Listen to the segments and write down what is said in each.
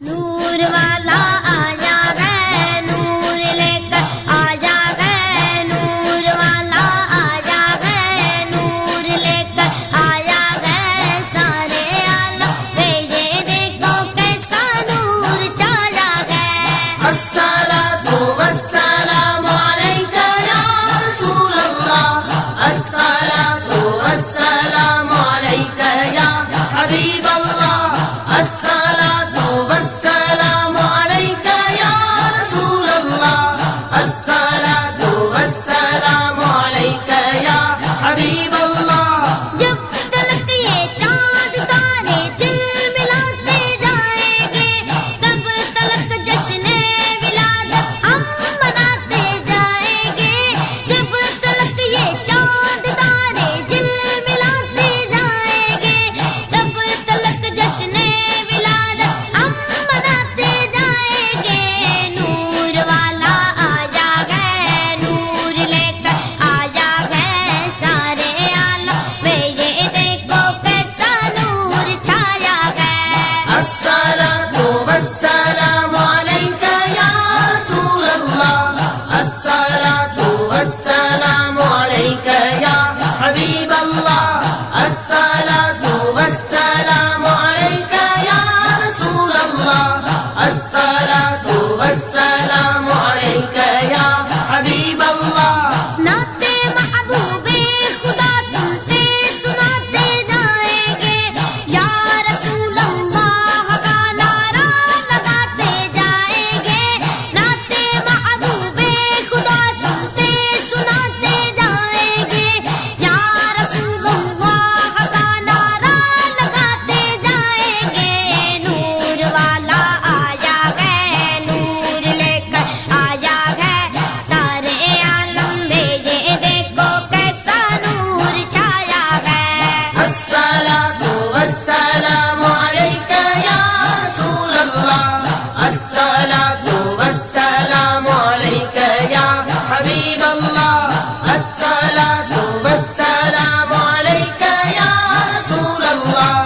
نور والا آیا ہے نور لے کر آیا ہے نور والا آیا ہے نور لے کر آیا ہے سارے عالم پہ یہ دیکھو کیسا نور چھایا ہے الصلاة والسلام عليك يا رسول الله الصلاة والسلام عليك يا حبيب الله الصلاة والسلام عليك يا رسول الله الصلاة والسلام عليك يا حبيب الله جب تلک یہ چاند تارے جھلملاتے جائیں گے تب تلک جشن ولادت ہم مناتے جائیں گے جب تلک یہ چاند تارے جھلملاتے جائیں گے تب تلک جشن ولادت ہم مناتے جائیں گے نور والا آیا ہے نور لے کر آیا ہے سارے عالم پہ یہ دیکھو کیسا نور چھایا ہے الصلاة والسلام عليك يا رسول الله الصلاة والسلام عليك يا حبيب الله الصلاة والسلام عليك يا رسول الله الصلاة والسلام عليك يا حبيب الله نعت محبوب خدا سنتے سناتے جائیں گے یا رسول اللہ کا نعرہ لگاتے جائیں گے نعت محبوب خدا سنتے سناتے جائیں گے یا رسول اللہ کا نعرہ لگاتے جائیں گے نور والا آیا ہے نور لے کر آیا ہے سارے عالم میں یہ دیکھو کیسا نور چھایا ہے الصلاة والسلام عليك يا رسول الله الصلاة والسلام عليك يا حبيب الله الصلاة والسلام عليك يا رسول الله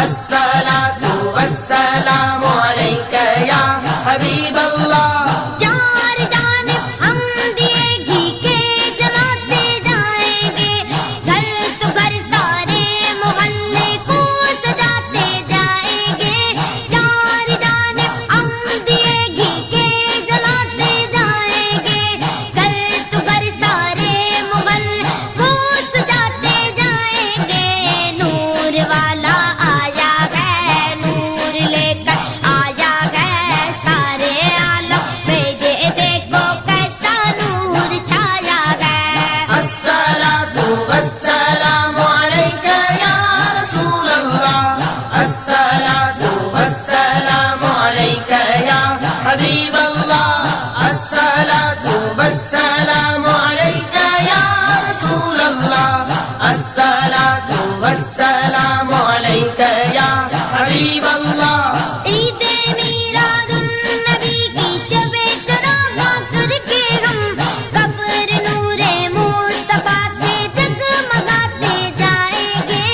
الصلاة والسلام عليك يا حبيب الله چار جانب ہم دیے گھی کے جلاتے جائیں گے گھر تو گھر سارے محلے کو سجاتے جائیں گے چار جانب ہم دیے گھی کے جلاتے جائیں گے گھر تو گھر سارے محلے کو سجاتے جائیں گے نور والا آیا ہے نور لے کر آیا ہے سارے عالم پہ یہ دیکھو کیسا نور چھایا ہے الصلاة والسلام عليك يا رسول الله الصلاة والسلام عليك يا حبيب الله الصلاة والسلام عليك يا رسول الله الصلاة والسلام عليك يا حبيب الله عید میلاد النبی کی شب چراغاں کر کے ہم قبر نور مصطفیٰ سے جگمگاتے جائیں گے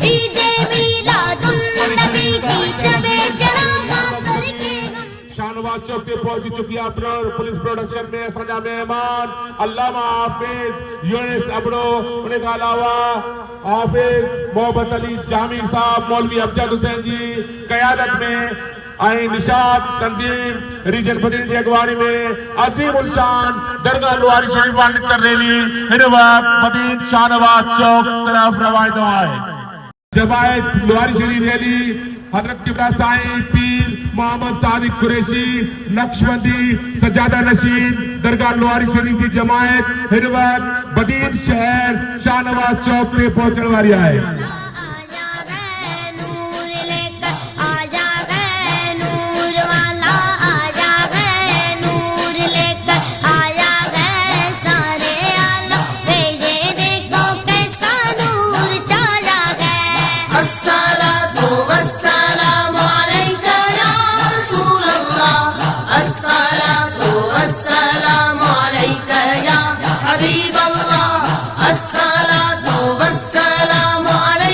عید میلاد النبی کی شب چراغاں کر کے ہم شاہنواز چوک پہ پہنچ چکی اپنا پولیس پروڈکشن میں سجا مہمان علامہ حافظ یونس ابڑو انہیں کا علاوہ حافظ محبت علی جامی صاحب مولوی افجد حسین جی قیادت میں آئیں نشاد تنظیم ریجن پتین جی اگوانی میں عظیم الشان درگاہ لواری شریف والد کر ریلی ہر وقت پتین شاہنواز چوک طرف روایت ہوئے جماعت لواری شریف ریلی حضرت قبلہ سائیں پیر محمد صادق قریشی نقشبندی سجادہ نشین درگاہ لواری شریف کی جماعت ہر وقت بدین شہر شاہنواز چوک پہ پہنچنے والی آئے آیا ہے نور لے کر آیا ہے نور والا آیا ہے نور لے کر آیا ہے سارے عالم پہ یہ دیکھو کیسا نور چھایا ہے الصلاة والسلام عليك يا رسول الله الصلاة والسلام عليك يا حبيب الله الصلاة والسلام عليك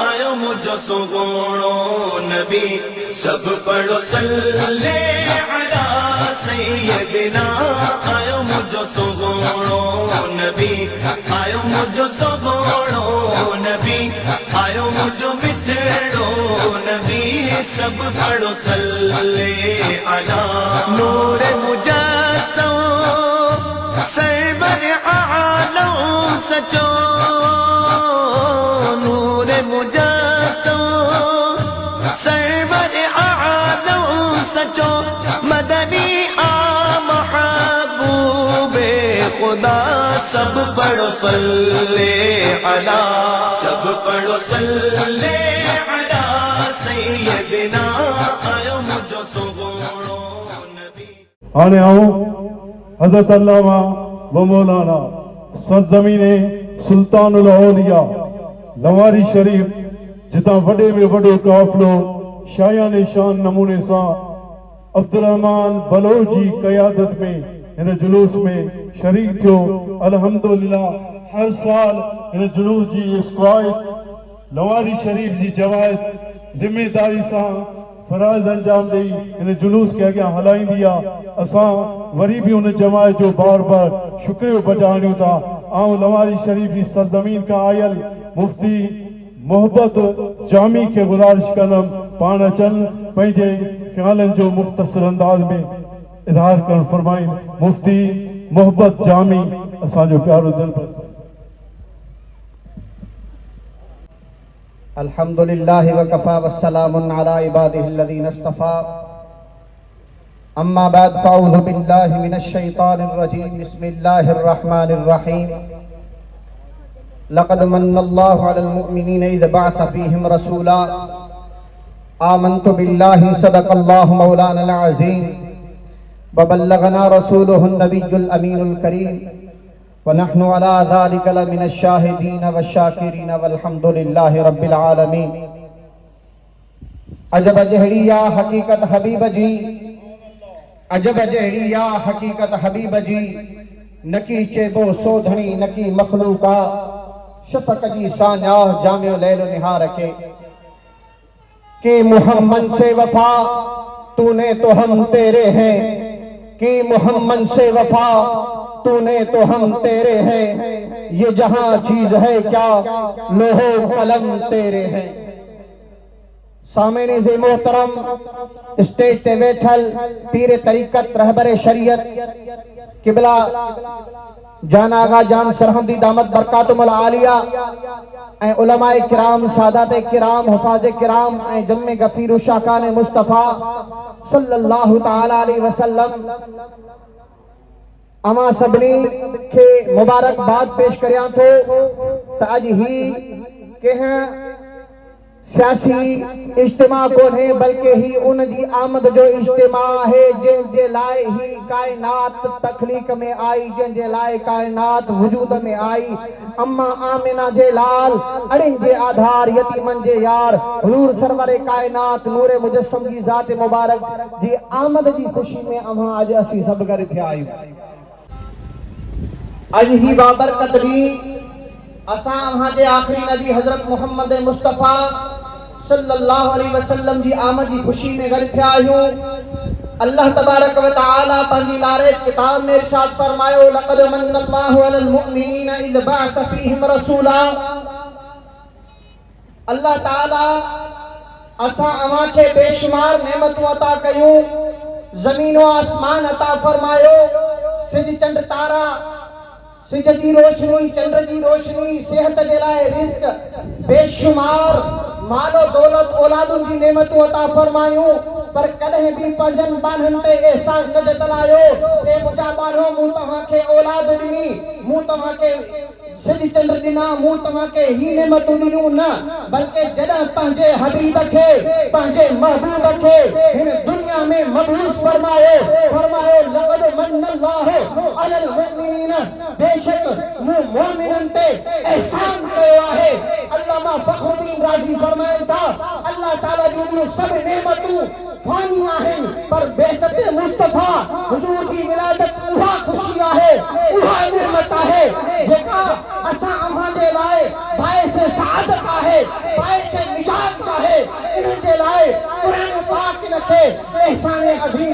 آیو مجھو سغوڑو نبی سب پڑھو صلی علی سیدنا آیو مجھو سغوڑو نبی آیو مجھو سغوڑو نبی آیو مجھو مٹھڑو نبی سب پڑھو صلی علی نور مجسم سرور عالم سچو نور مجسم سرور عالم سچو مدنی محبوب خدا سب پڑھو صلی علی سب پڑھو صلی علی سیدنا آیو مجھو سغوڑو نبی آنے آؤں حضرت علامہ و مولانا سرزمین سلطان الاولیاء لواری شریف جتنا وڈے میں وڈو قافلو شایان شان نمونے سا عبدالرحمن بلوچ جی قیادت میں ان جلوس میں شریک تھو الحمدللہ ہر سال ان جلوس جی اسکوائد لواری شریف جی جوائد ذمہ داری سا فرائض انجام دئی ان جلوس کے اگیا ہلائیں دیا اساں وری بھی ان جماعت جو بار بار شکریہ بجانیوں تھا آؤں لواری شریف کی سرزمین کا آئل مفتی محبت جامی کے گزارش کرم پانا چل پہنجے خیالن جو مختصر انداز میں اظہار کر فرمائیں مفتی محبت جامی اساں جو پیارو دل پر الحمد للہ وکفا والسلام علی عباده الذین اصطفى اما بعد فاعوذ باللہ من الشیطان الرجیم بسم اللہ الرحمن الرحیم لقد من اللہ علی المؤمنین اذ بعث فیہم رسولا آمنت باللہ صدق اللہ مولانا العظیم وبلغنا رسوله النبی الامین الکریم ونحن على ذلك لمن الشاهدين والشاكرين والحمد لله رب العالمين عجب جہری یا حقیقت حبیب جی عجب جہری یا حقیقت حبیب جی نکی چیبو سودھنی نکی مخلوقا شفق جی سانیا جامع لیل و نہار کے کہ محمد سے وفا تو نے تو ہم تیرے ہیں کہ محمد سے وفا تو نے تو ہم تیرے ہیں یہ جہاں چیز ہے کیا لوح و قلم تیرے ہیں سامعین عزیز محترم اسٹیج تے بیٹھل پیر طریقت رہبر شریعت قبلہ جان آغا جان سرحمدی دامت برکاتم العالیہ اے علماء کرام سادات کرام حفاظ کرام اے جمع غفیر و شاکان مصطفیٰ صلی اللہ تعالی علیہ وسلم اما سبنی کے مبارک بات پیش کریاں تو تاج ہی کہ ہیں سیاسی اجتماع کو نہیں بلکہ ہی ان دی آمد جو اجتماع ہے جن جے لائے ہی کائنات تخلیق میں آئی جن جے لائے کائنات وجود میں آئی اما آمنہ جے لال اڑن جے آدھار یتیمن جے یار حضور سرور کائنات نور مجسم کی ذات مبارک جی آمد جی خوشی میں اما آج اسی سب گر تھے آئی آج ہی بابرکت بھی اساں وہاں دے آخری نبی حضرت محمد مصطفیٰ صلی اللہ علیہ وسلم جی آمد جی خوشی میں گھر تھے آئیوں اللہ تبارک و تعالی پہلی لارے کتاب میں ارشاد فرمائے لقد من اللہ علی المؤمنین اذ بعث فیہم رسولا اللہ تعالی اساں وہاں کے بے شمار نعمتوں عطا کیوں زمین و آسمان عطا فرمائے سج چند تارا سج کی روشنی چندر کی روشنی صحت دلائے رزق بے شمار مال و دولت اولادن کی نعمتوں عطا فرمائیوں پر کدہیں بھی پنجن بانہن تے احسان نہ تلائیو اے مجا بانہو منہ تمہاں کے اولاد دنی منہ تمہاں کے سج چندر دینا منہ تمہاں کے ہی نعمتوں دنیوں نہ بلکہ جدہ پہنجے حبیب رکھے پہنجے محبوب رکھے ہم دنیا میں مبعوث فرمائے لقد من اللہ علی المؤمنین بے شک مومنن تے احسان کیا ہے علامہ فخر الدین رازی فرمائے تھا اللہ تعالیٰ جو سب نعمتوں فانیاں ہیں پر بعثت مصطفیٰ حضور کی ولادت اوہا خوشیاں ہے اوہا نعمتاں ہے جکا اساں ہمارے لائے باعث سعادت ہے احسان عظیم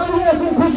ابھی اسی خوش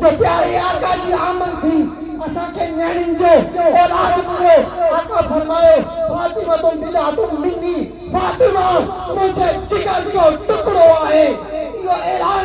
جو پیارے آقا جی آمد تھی اساں کے نیڑن جو اولاد ملے آقا فرمائے فاطمہ تم بلاتم منی فاطمہ مجھے جگر جو ٹکڑو ہے یہ اعلان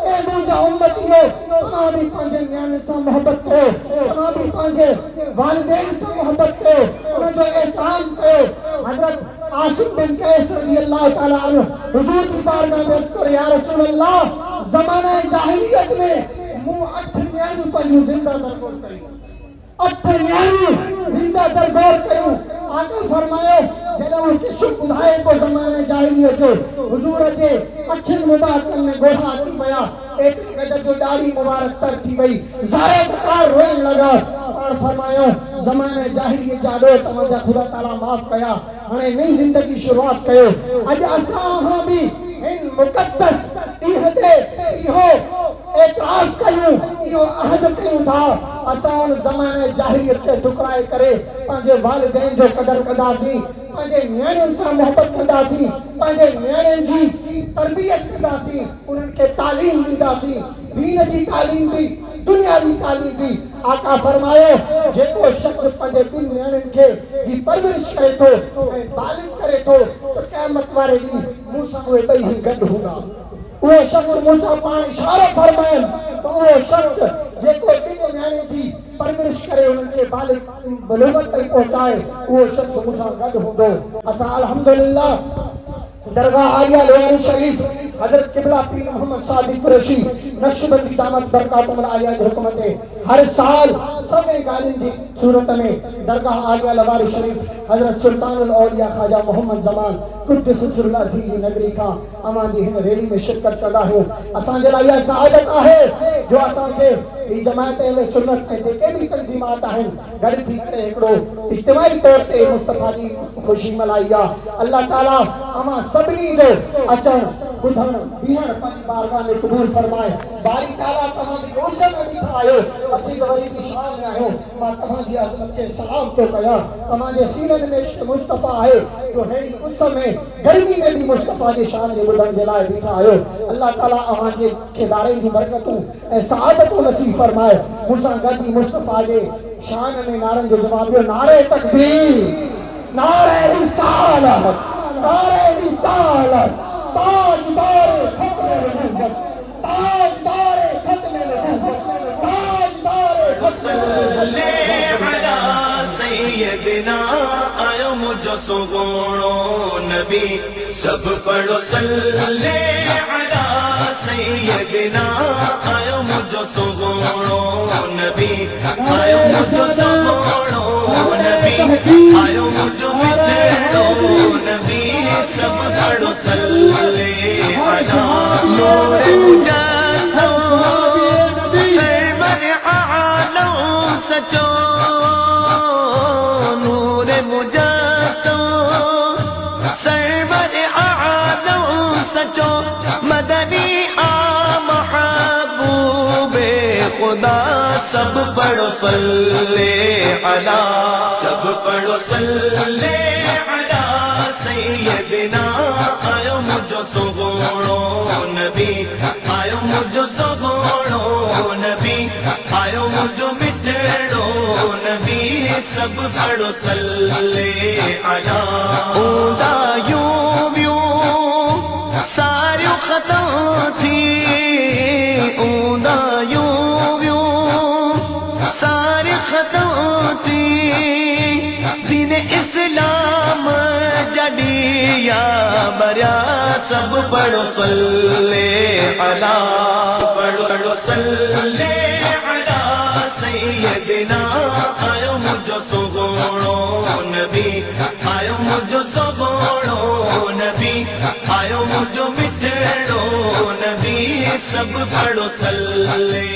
اے منجا امتیو تمام بھی پانچے نیان سے محبت کرو تمام بھی پانچے والدین سے محبت کرو انہیں جو احترام کرو حضرت عاصم بن قیس رضی اللہ تعالیٰ عنہ حضور کی بارگاہ میں کرو یا رسول اللہ زمانہ جاہلیت میں منہ 8 نیان پر زندہ درگور کریں 8 نیان زندہ درگور کریں آقا فرمایا جنہوں کسو بدھائے کو زمانے جاہلیت جو حضور کے اکھن مبارک میں گوڑا آتی پیا ایک قدر جو داڑھی مبارک تر تھی گئی زائد کار روئن لگا اور فرمایا زمانے جاہلیت جادو تمہارا خدا تعالیٰ معاف کیا ہمیں نئی زندگی شروعات کیو اج اساں ہاں بھی ان مقدس تیہتے ایہو اعتراض کیوں ایہو عہد کیوں تھا اساں ان زمانے جاہلیت کے ٹکرائے کرے پانچے والدین جو قدر کدا سی پانچے نیڑن سے محبت کدا سی پانچے نیڑن جی تربیت کدا سی انہن کے تعلیم دیدا سی دین جی تعلیم دی دنیا دی تعلیم دی آقا فرمائے جیکو شخص پانچے دن نیڑن کے جی پرورش کرے تو بالغ کرے تو قیامت وارے دی موسیٰ ہوئے بئی ہی گھٹ ہوگا وہ شخص موسیٰ پان اشارہ فرمائن تو وہ شخص جیکو دن نیڑن کی پرورش کرے ان کے بالغ بلوغت تک پہنچائے وہ شخص موسیٰ گھٹ ہوگا اسا الحمدللہ درگاہ عالیہ لواری شریف حضرت قبلہ پیر محمد صادق قریشی نقشبندی دامت برکاتم العالیہ کی حکمت ہے ہر سال سبے گالن دی صورت میں درگاہ عالیہ لواری شریف حضرت سلطان الاولیاء خواجہ محمد زمان قدس سر اللہ عزیزی نگری کا امان دی ہم ریلی میں شرکت کردا ہوں اسان جلا یہ سعادت ہے جو اسان کے جماعت اہل سنت میں دیکھے بھی تنظیمات ہیں گھر بھی کرے اکڑو اجتماعی طور پہ مصطفیٰ جی خوشی ملائیا اللہ تعالیٰ اما سبنی جو اچن بدھن بیہن پانی بارگاہ میں قبول فرمائے باری تعالیٰ تمام دی روشن میں بیٹھا آئے اسی دوری کی شان میں آئے ماں تمام دی عظمت کے سلام تو کیا تمام دی سینن میں مصطفیٰ آئے جو ہے اس سمیں گرمی میں بھی مصطفیٰ دی شان دی بدھن جلائے بیٹھا آئے اللہ تعالیٰ اما دی کھدارے دی برکتوں سعادت و نصیب فرمائے موسیٰ گجی مصطفیٰ دے شان میں نارن جو جواب دیو نعرہ تکبیر نعرہ رسالت نعرہ رسالت تاجدار ختم نبوت تاجدار ختم نبوت تاجدار صلی علی سیدنا آیو مجھو سگوڑو نبی سب پڑھو صلی علی سیدنا آیو مجھو سگوڑو نبی آیو مجھو سگوڑو نبی آیو مجھو مجھڑو نبی سب پڑھو صلی علی نور مجھو سرور عالم سچو نور مجھو سرور عالم سچو مدنی محبوب خدا سب پڑھو صلی علی سب پڑھو صلی علی سیدنا آیو مجھو سگوڑو نبی آیو مجھو سگوڑو نبی آیو مجھو مٹھڑو نبی سب پڑھو صلی علی اوندا یوں یوں ساریو ختم تھی اوندا یوں یوں ساری ختم تھی دین اسلام جڈیا بریا سب پڑھو صلی علی پڑھو صلی علی سیدنا آیو مجھو سگوڑو نبی آیو مجھو سگوڑو نبی آیو مجھو مٹھڑو نبی سب پڑھو صلی علی